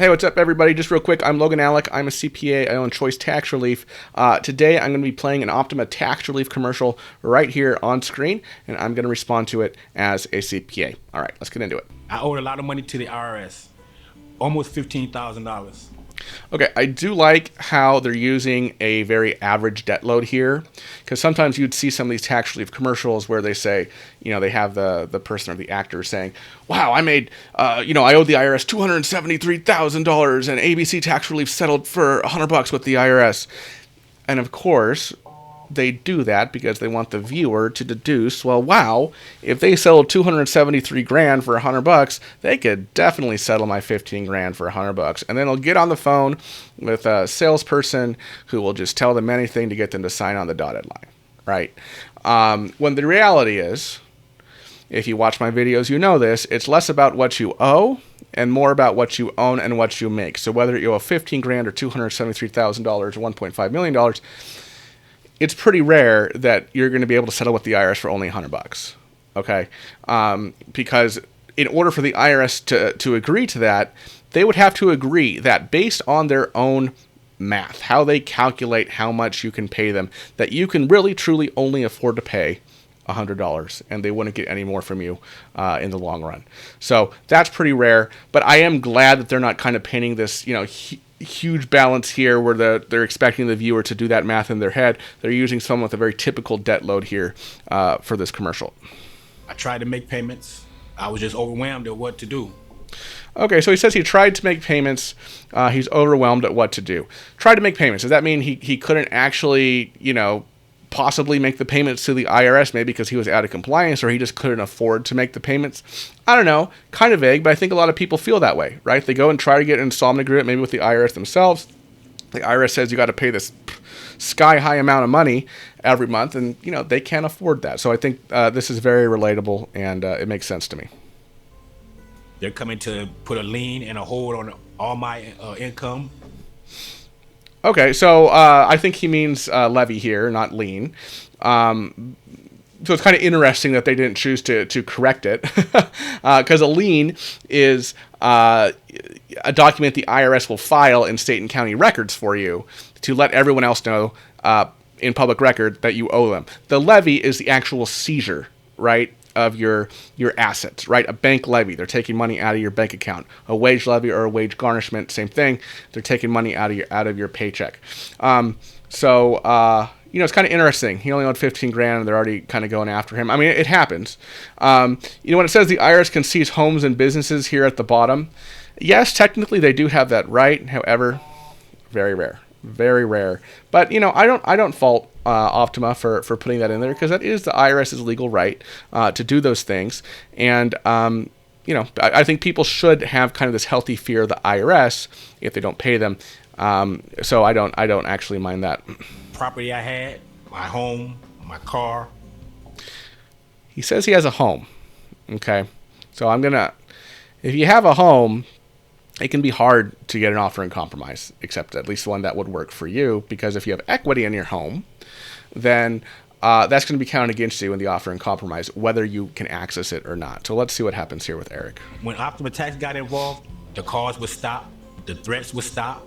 Hey, what's up, everybody? Just real quick, I'm Logan Alec. I'm a CPA. I own Choice Tax Relief. Today, I'm going to be playing an Optima Tax Relief commercial right here on screen, and I'm going to respond to it as a CPA. All right, let's get into it. I owed a lot of money to the IRS, almost $15,000. Okay, I do like how they're using a very average debt load here, because sometimes you'd see some of these tax relief commercials where they say, they have the person or the actor saying, wow, I made, I owed the IRS $273,000 and ABC Tax Relief settled for $100 with the IRS. And of course, they do that because they want the viewer to deduce, well, wow, if they sold 273 grand for $100, they could definitely settle my 15 grand for $100. And then they'll get on the phone with a salesperson who will just tell them anything to get them to sign on the dotted line, right? When the reality is, if you watch my videos, you know this, it's less about what you owe and more about what you own and what you make. So whether you owe 15 grand or $273,000 or $1.5 million, it's pretty rare that you're going to be able to settle with the IRS for only $100, okay? Because in order for the IRS to agree to that, they would have to agree that based on their own math, how they calculate how much you can pay them, that you can really truly only afford to pay $100, and they wouldn't get any more from you in the long run. So that's pretty rare, but I am glad that they're not kind of painting this, huge balance here where they're expecting the viewer to do that math in their head. They're using someone with a very typical debt load here for this commercial. I tried to make payments. I was just overwhelmed at what to do. Okay, so he says he tried to make payments. He's overwhelmed at what to do. Tried to make payments. Does that mean he couldn't actually, possibly make the payments to the IRS, maybe because he was out of compliance or he just couldn't afford to make the payments? I don't know, kind of vague, but I think a lot of people feel that way, right? They go and try to get an installment agreement, maybe with the IRS themselves. The IRS says you got to pay this sky-high amount of money every month, and, they can't afford that. So I think this is very relatable, and it makes sense to me. They're coming to put a lien and a hold on all my income. Okay, so I think he means levy here, not lien. So it's kind of interesting that they didn't choose to correct it, because a lien is a document the IRS will file in state and county records for you to let everyone else know in public record that you owe them. The levy is the actual seizure, right, of your assets, right? A bank levy, they're taking money out of your bank account. A wage levy or a wage garnishment, same thing. They're taking money out of your paycheck. It's kind of interesting. He only owed 15 grand and they're already kind of going after him. I mean, it happens. When it says the IRS can seize homes and businesses here at the bottom, yes, technically they do have that right. However, very rare. Very rare. But, I don't fault Optima for putting that in there, because that is the IRS's legal right to do those things. And, I think people should have kind of this healthy fear of the IRS if they don't pay them. So I don't actually mind that. Property I had, my home, my car. He says he has a home. Okay. So if you have a home, it can be hard to get an offer in compromise, except at least one that would work for you, because if you have equity in your home, then that's going to be counted against you in the offer in compromise, whether you can access it or not. So let's see what happens here with Eric. When Optima Tax got involved, the calls would stop, the threats would stop.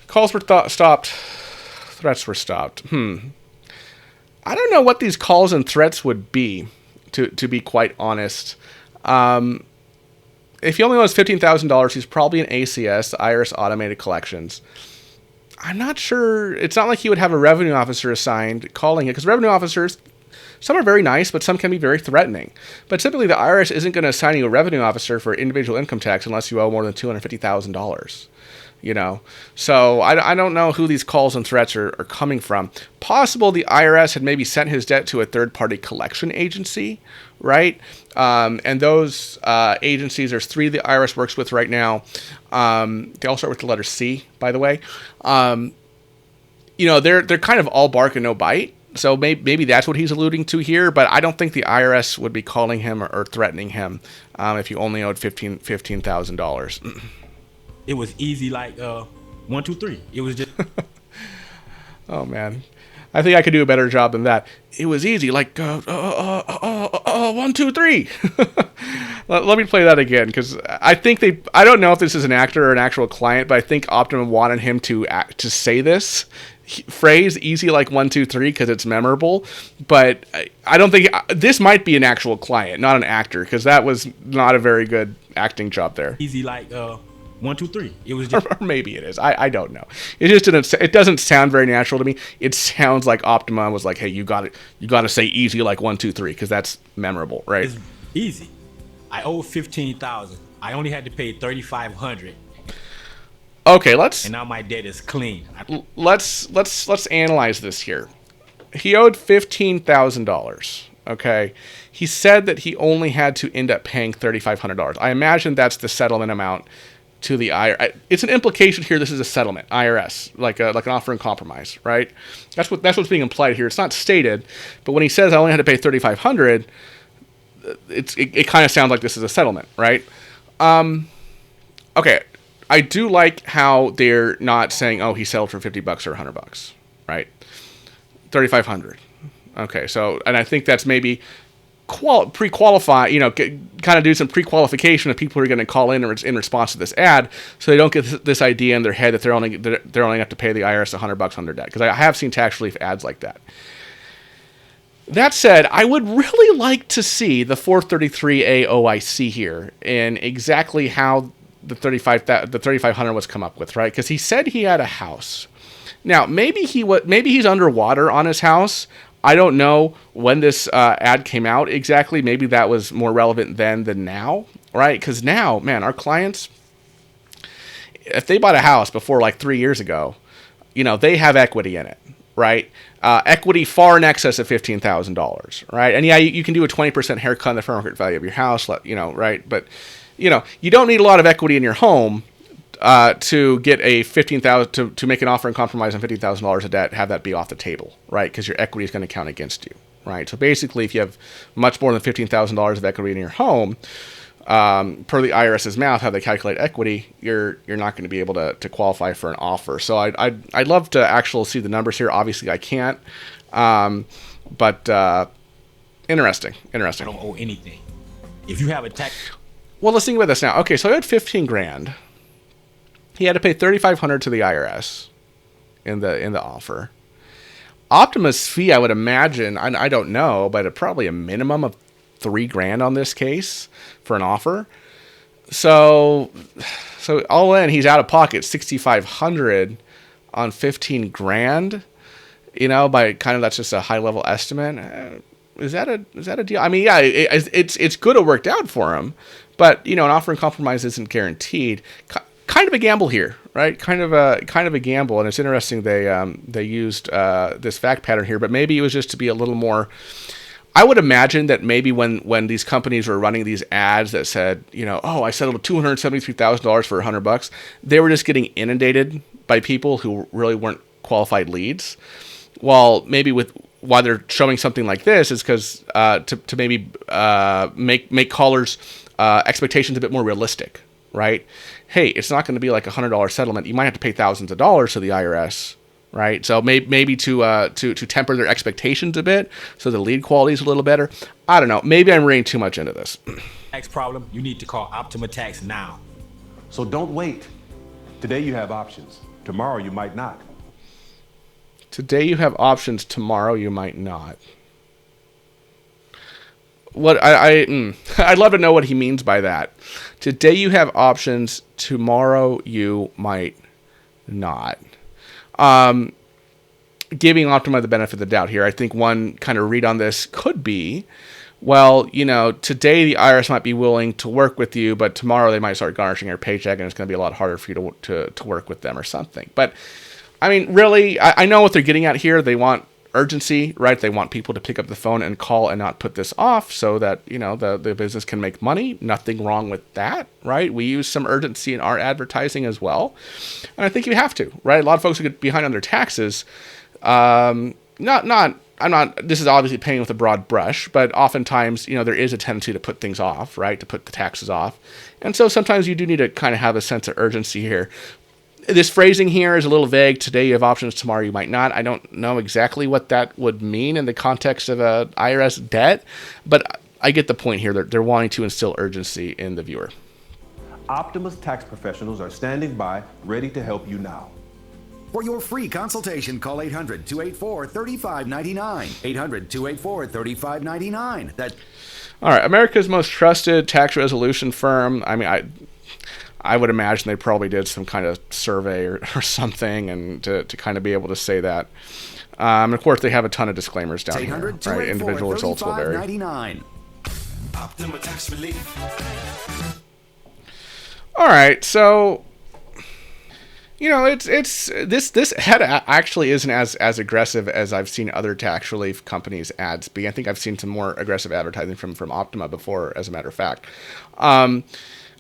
Calls were stopped, threats were stopped. I don't know what these calls and threats would be, to be quite honest. If he only owes $15,000, he's probably an ACS, the IRS Automated Collections. I'm not sure. It's not like he would have a revenue officer assigned calling it, because revenue officers, some are very nice, but some can be very threatening. But typically, the IRS isn't going to assign you a revenue officer for individual income tax unless you owe more than $250,000. So I don't know who these calls and threats are coming from. Possible the IRS had maybe sent his debt to a third-party collection agency, right? And those agencies, there's 3 the IRS works with right now. They all start with the letter C, by the way. They're kind of all bark and no bite. So maybe that's what he's alluding to here, but I don't think the IRS would be calling him or threatening him if you only owed $15,000. It was easy, like 1, 2, 3. It was just. Oh man, I think I could do a better job than that. It was easy, like 1, 2, 3. Let me play that again, because I don't know if this is an actor or an actual client, but I think Optima wanted him to say this phrase, easy like 1, 2, 3, because it's memorable. But I don't think this might be an actual client, not an actor, because that was not a very good acting job there. Easy like 1, 2, 3. It was just, Or maybe it is. I don't know. It just didn't. It doesn't sound very natural to me. It sounds like Optima was like, "Hey, you got it. You got to say easy like 1, 2, 3, because that's memorable, right?" it's easy. I owe 15,000. I only had to pay 3,500, Okay, and now my debt is clean. let's analyze this here. He owed $15,000. Okay, he said that he only had to end up paying $3,500. I imagine that's the settlement amount to the IRS. It's an implication here. This is a settlement, IRS, like an offer in compromise, right? That's what's being implied here. It's not stated, but when he says I only had to pay $3,500, it kind of sounds like this is a settlement, right? Okay, I do like how they're not saying, oh, he settled for $50 or $100, right? 3,500. Okay, so, and I think that's maybe pre-qualify, kind of do some pre-qualification of people who are going to call in response to this ad, so they don't get this idea in their head that they're only have to pay the IRS $100 on their debt. Because I have seen tax relief ads like that. That said, I would really like to see the 433A OIC here and exactly how the 3,500 was come up with, right? Because he said he had a house. Now, maybe he's underwater on his house. I don't know when this ad came out exactly. Maybe that was more relevant then than now, right? Because now, man, our clients, if they bought a house before like 3 years ago, they have equity in it, right? Equity far in excess of $15,000, right? And yeah, you can do a 20% haircut on the fair market value of your house, right? But you don't need a lot of equity in your home to get a $15,000 to make an offer and compromise on $15,000 of debt, have that be off the table, right? Because your equity is going to count against you, right? So basically, if you have much more than $15,000 of equity in your home, per the IRS's math, how they calculate equity, you're not going to be able to qualify for an offer. So I'd love to actually see the numbers here. Obviously, I can't, but interesting. I don't owe anything. If you have a tax, well, let's think about this now. Okay, so he had 15 grand. He had to pay $3,500 to the IRS in the offer. Optima's fee, I would imagine, I don't know, but probably a minimum of $3,000 on this case for an offer. So all in, he's out of pocket $6,500 on 15 grand. By kind of, that's just a high level estimate. Is that a deal? I mean, yeah, it's good it worked out for him, but an offer and compromise isn't guaranteed. Kind of a gamble here, right? Kind of a gamble, and it's interesting they used this fact pattern here, but maybe it was just to be a little more. I would imagine that maybe when these companies were running these ads that said, oh, I settled $273,000 for $100, they were just getting inundated by people who really weren't qualified leads. While maybe why they're showing something like this is because to maybe make callers' expectations a bit more realistic, right? Hey, it's not going to be like $100 settlement. You might have to pay thousands of dollars to the IRS, right? So maybe to temper their expectations a bit, so the lead quality is a little better. I don't know. Maybe I'm reading too much into this. tax problem, you need to call Optima Tax now. So don't wait. Today you have options. Tomorrow you might not. Today you have options. Tomorrow you might not. What I'd love to know what he means by that. Today you have options. Tomorrow you might not. Giving Optima the benefit of the doubt here, I think one kind of read on this could be, well, today the IRS might be willing to work with you, but tomorrow they might start garnishing your paycheck, and it's going to be a lot harder for you to work with them or something. But I mean, really, I know what they're getting at here. They want urgency, right? They want people to pick up the phone and call and not put this off so that, the business can make money. Nothing wrong with that, right? We use some urgency in our advertising as well. And I think you have to, right? A lot of folks who get behind on their taxes, this is obviously painting with a broad brush, but oftentimes, there is a tendency to put things off, right? To put the taxes off. And so sometimes you do need to kind of have a sense of urgency here. This phrasing here is a little vague. Today you have options, tomorrow you might not. I don't know exactly what that would mean in the context of a IRS debt, but I get the point here. They're wanting to instill urgency in the viewer. Optima's tax professionals are standing by, ready to help you now. For your free consultation, call 800-284-3599. 800-284-3599. All right, America's most trusted tax resolution firm. I mean, I would imagine they probably did some kind of survey or something, and to kind of be able to say that. And of course, they have a ton of disclaimers down here. Right? Individual results will vary. Optima Tax Relief. All right, so this ad actually isn't as aggressive as I've seen other tax relief companies' ads be. I think I've seen some more aggressive advertising from Optima before, as a matter of fact.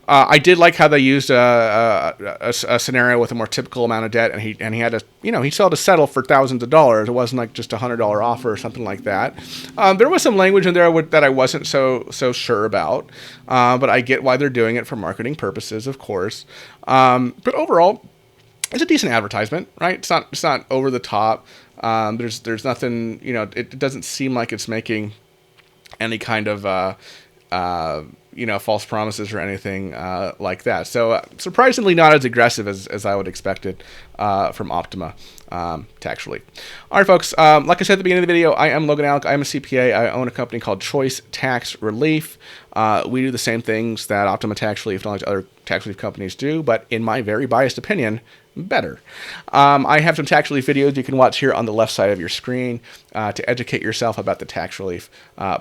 I did like how they used a scenario with a more typical amount of debt, and he had to, he still had to settle for thousands of dollars. It wasn't like just $100 offer or something like that. There was some language in there that I wasn't so sure about, but I get why they're doing it for marketing purposes, of course. But overall, it's a decent advertisement, right? It's not over the top. There's nothing, it doesn't seem like it's making any kind of false promises or anything like that. So surprisingly not as aggressive as I would expect it from Optima Tax Relief. All right, folks. Like I said at the beginning of the video, I am Logan Alec. I'm a CPA. I own a company called Choice Tax Relief. We do the same things that Optima Tax Relief and all these other tax relief companies do, but in my very biased opinion, better. I have some tax relief videos you can watch here on the left side of your screen to educate yourself about the tax relief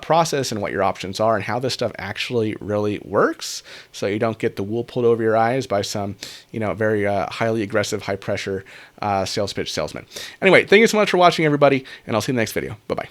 process and what your options are and how this stuff actually really works, so you don't get the wool pulled over your eyes by some very highly aggressive, high pressure sales pitch salesman. Anyway, thank you so much for watching, everybody, and I'll see you in the next video. Bye bye.